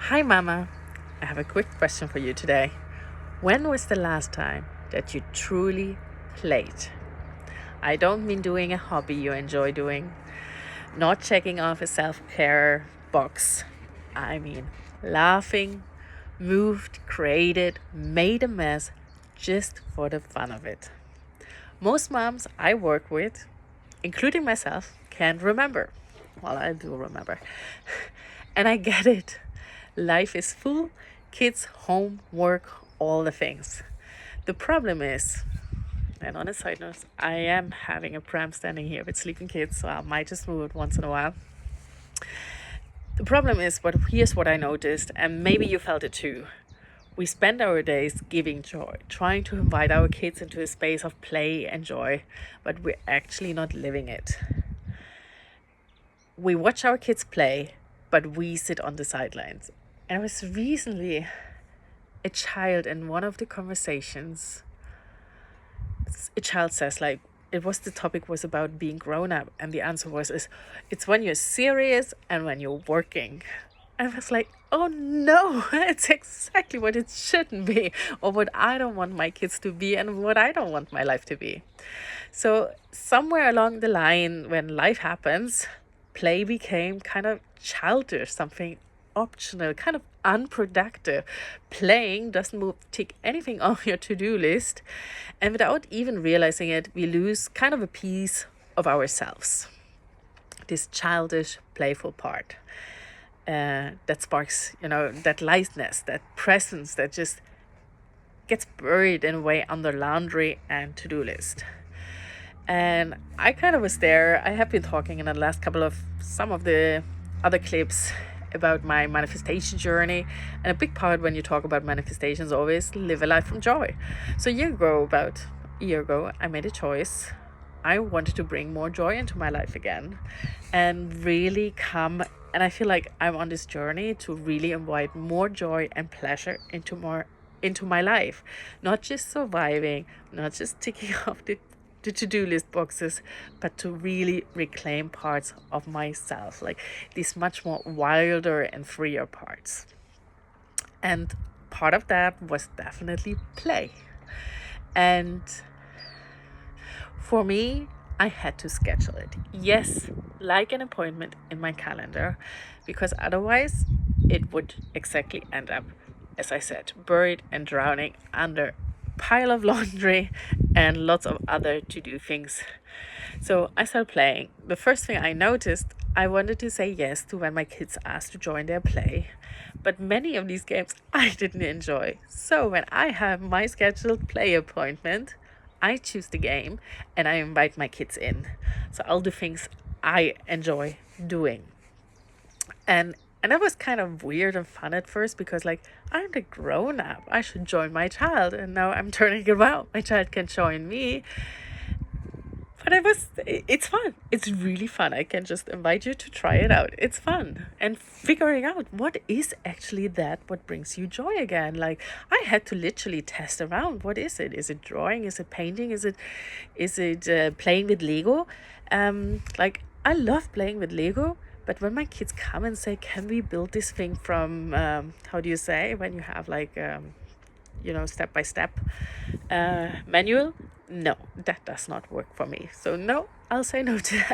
Hi, Mama. I have a quick question for you today. When was the last time that you truly played? I don't mean doing a hobby you enjoy doing, not checking off a self care box. I mean laughing, moved, created, made a mess just for the fun of it. Most moms I work with, including myself, can't remember. Well, I do remember. And I get it. Life is full, kids, home, work, all the things. The problem is, and on a side note, I am having a pram standing here with sleeping kids, so I might just move it once in a while. The problem is, but here's what I noticed, and maybe you felt it too. We spend our days giving joy, trying to invite our kids into a space of play and joy, but we're actually not living it. We watch our kids play, but we sit on the sidelines. And I was recently a child in one of the conversations. A child says, like, the topic was about being grown up, and the answer was, it's when you're serious and when you're working. And I was like, oh no, it's exactly what it shouldn't be, or what I don't want my kids to be, and what I don't want my life to be. So somewhere along the line, when life happens, play became kind of childish, something optional, kind of unproductive. Playing doesn't tick anything off your to-do list, and without even realizing it, we lose kind of a piece of ourselves. This childish, playful part that sparks, that lightness, that presence that just gets buried in a way under laundry and to-do list. And I kind of was there. I have been talking in the last couple of some of the other clips about my manifestation journey. And a big part when you talk about manifestations always live a life from joy. So about a year ago, I made a choice. I wanted to bring more joy into my life again and really come. And I feel like I'm on this journey to really invite more joy and pleasure into my life. Not just surviving, not just ticking off the to-do list boxes, but to really reclaim parts of myself, like these much more wilder and freer parts. And part of that was definitely play. And for me, I had to schedule it. Yes, like an appointment in my calendar, because otherwise it would exactly end up, as I said, buried and drowning under pile of laundry and lots of other to-do things. So I started playing. The first thing I noticed, I wanted to say yes to when my kids asked to join their play, but many of these games I didn't enjoy. So when I have my scheduled play appointment, I choose the game and I invite my kids in. So I'll do things I enjoy doing. And that was kind of weird and fun at first, because like, I'm the grown up, I should join my child, and now I'm turning around, my child can join me. But it's fun. It's really fun. I can just invite you to try it out. It's fun. And figuring out what is actually what brings you joy again. Like, I had to literally test around. What is it? Is it drawing? Is it painting? Is it playing with Lego? Like, I love playing with Lego. But when my kids come and say, can we build this thing from, how do you say, when you have like, step-by-step manual? No, that does not work for me. So no, I'll say no to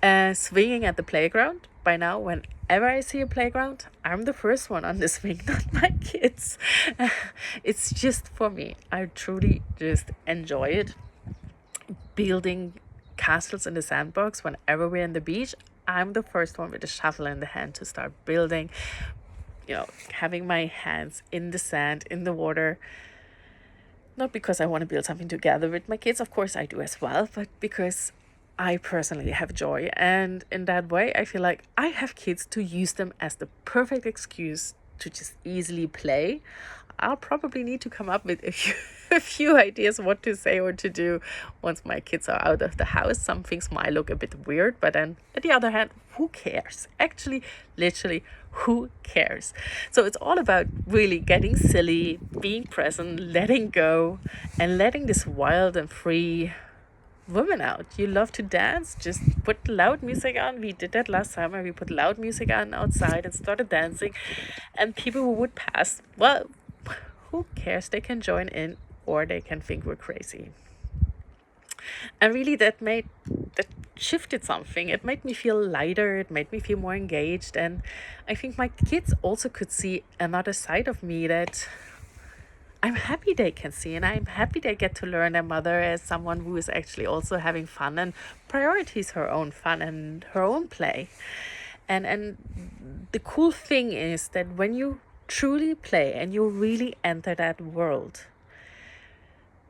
that. Swinging at the playground. By now, whenever I see a playground, I'm the first one on the swing, not my kids. It's just for me. I truly just enjoy it. Building castles in the sandbox whenever we're on the beach, I'm the first one with a shovel in the hand to start building, having my hands in the sand, in the water. Not because I want to build something together with my kids, of course I do as well, but because I personally have joy. And in that way, I feel like I have kids to use them as the perfect excuse to just easily play. I'll probably need to come up with a few ideas what to say or to do once my kids are out of the house. Some things might look a bit weird, but then on the other hand, who cares? Actually, literally, who cares? So it's all about really getting silly, being present, letting go, and letting this wild and free women out. You love to dance, just put loud music on. We did that last summer. We put loud music on outside and started dancing. And people who would pass, well, who cares? They can join in or they can think we're crazy. And really that shifted something. It made me feel lighter, it made me feel more engaged, and I think my kids also could see another side of me that I'm happy they can see, and I'm happy they get to learn their mother as someone who is actually also having fun and priorities her own fun and her own play. And the cool thing is that when you truly play and you really enter that world,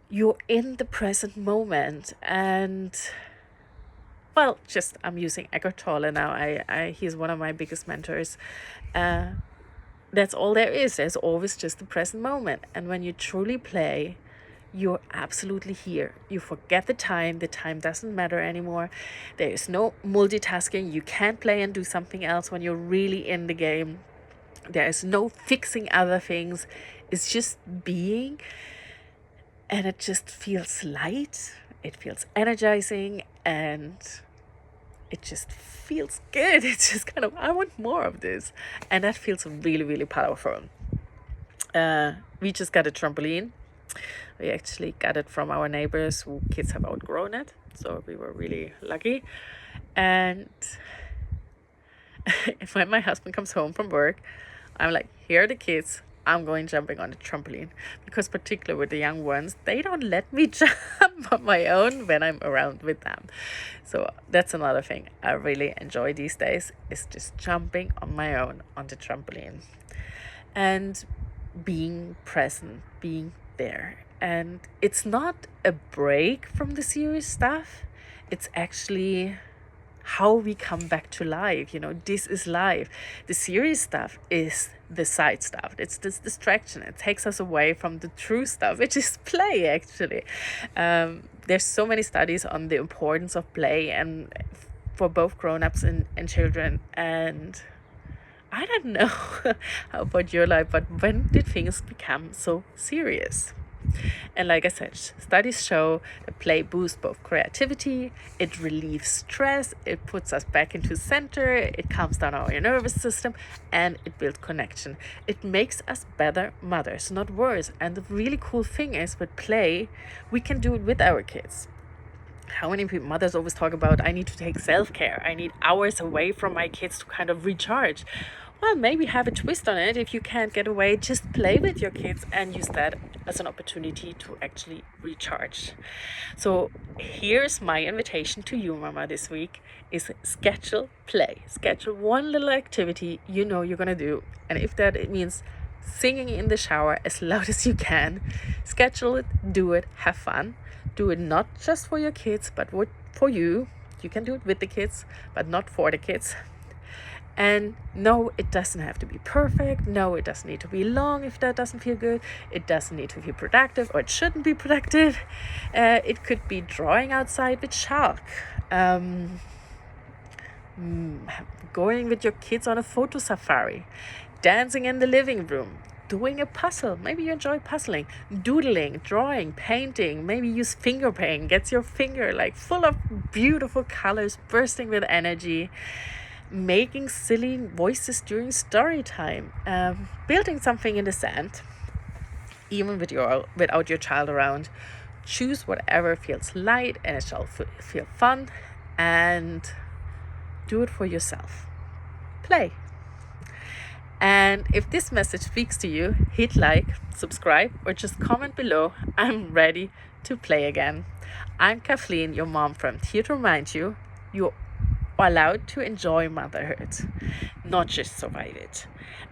you're in the present moment. And well, just I'm using Eckhart Tolle now. He's one of my biggest mentors. That's all there is. There's always just the present moment. And when you truly play, you're absolutely here. You forget the time. The time doesn't matter anymore. There is no multitasking. You can't play and do something else when you're really in the game. There is no fixing other things. It's just being. And it just feels light. It feels energizing. And it just feels good. It's just kind of, I want more of this. And that feels really, really powerful. We just got a trampoline. We actually got it from our neighbors who kids have outgrown it. So we were really lucky. And when my husband comes home from work, I'm like, here are the kids. I'm going jumping on the trampoline. Because particularly with the young ones, they don't let me jump on my own when I'm around with them. So that's another thing I really enjoy these days, is just jumping on my own on the trampoline. And being present, being there. And it's not a break from the serious stuff. It's actually how we come back to life. This is life. The serious stuff is the side stuff. It's this distraction. It takes us away from the true stuff, which is play, actually. There's so many studies on the importance of play, and for both grown-ups and children. And I don't know how about your life, but when did things become so serious? And like I said, studies show that play boosts both creativity, it relieves stress, it puts us back into center, it calms down our nervous system, and it builds connection. It makes us better mothers, not worse. And the really cool thing is, with play, we can do it with our kids. How many mothers always talk about, I need to take self-care, I need hours away from my kids to kind of recharge. Well, maybe have a twist on it. If you can't get away, just play with your kids and use that as an opportunity to actually recharge. So here's my invitation to you, Mama, this week is schedule play. Schedule one little activity you're going to do. And if that it means singing in the shower as loud as you can, schedule it, do it, have fun. Do it not just for your kids, but for you. You can do it with the kids, but not for the kids. And no, it doesn't have to be perfect. No, it doesn't need to be long if that doesn't feel good. It doesn't need to be productive, or it shouldn't be productive. It could be drawing outside with chalk. Going with your kids on a photo safari. Dancing in the living room. Doing a puzzle. Maybe you enjoy puzzling. Doodling, drawing, painting. Maybe use finger paint. Gets your finger full of beautiful colors, bursting with energy. Making silly voices during story time, building something in the sand, even without your child around. Choose whatever feels light and it shall feel fun, and do it for yourself. Play. And if this message speaks to you, hit like, subscribe, or just comment below. I'm ready to play again. I'm Kathleen, your mom friend, here to remind you, you're allowed to enjoy motherhood, not just survive it.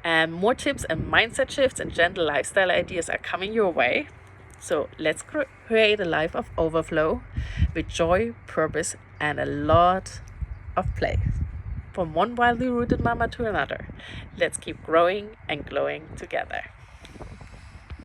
And more tips and mindset shifts and gentle lifestyle ideas are coming your way. So let's create a life of overflow with joy, purpose, and a lot of play. From one wildly rooted mama to another, let's keep growing and glowing together.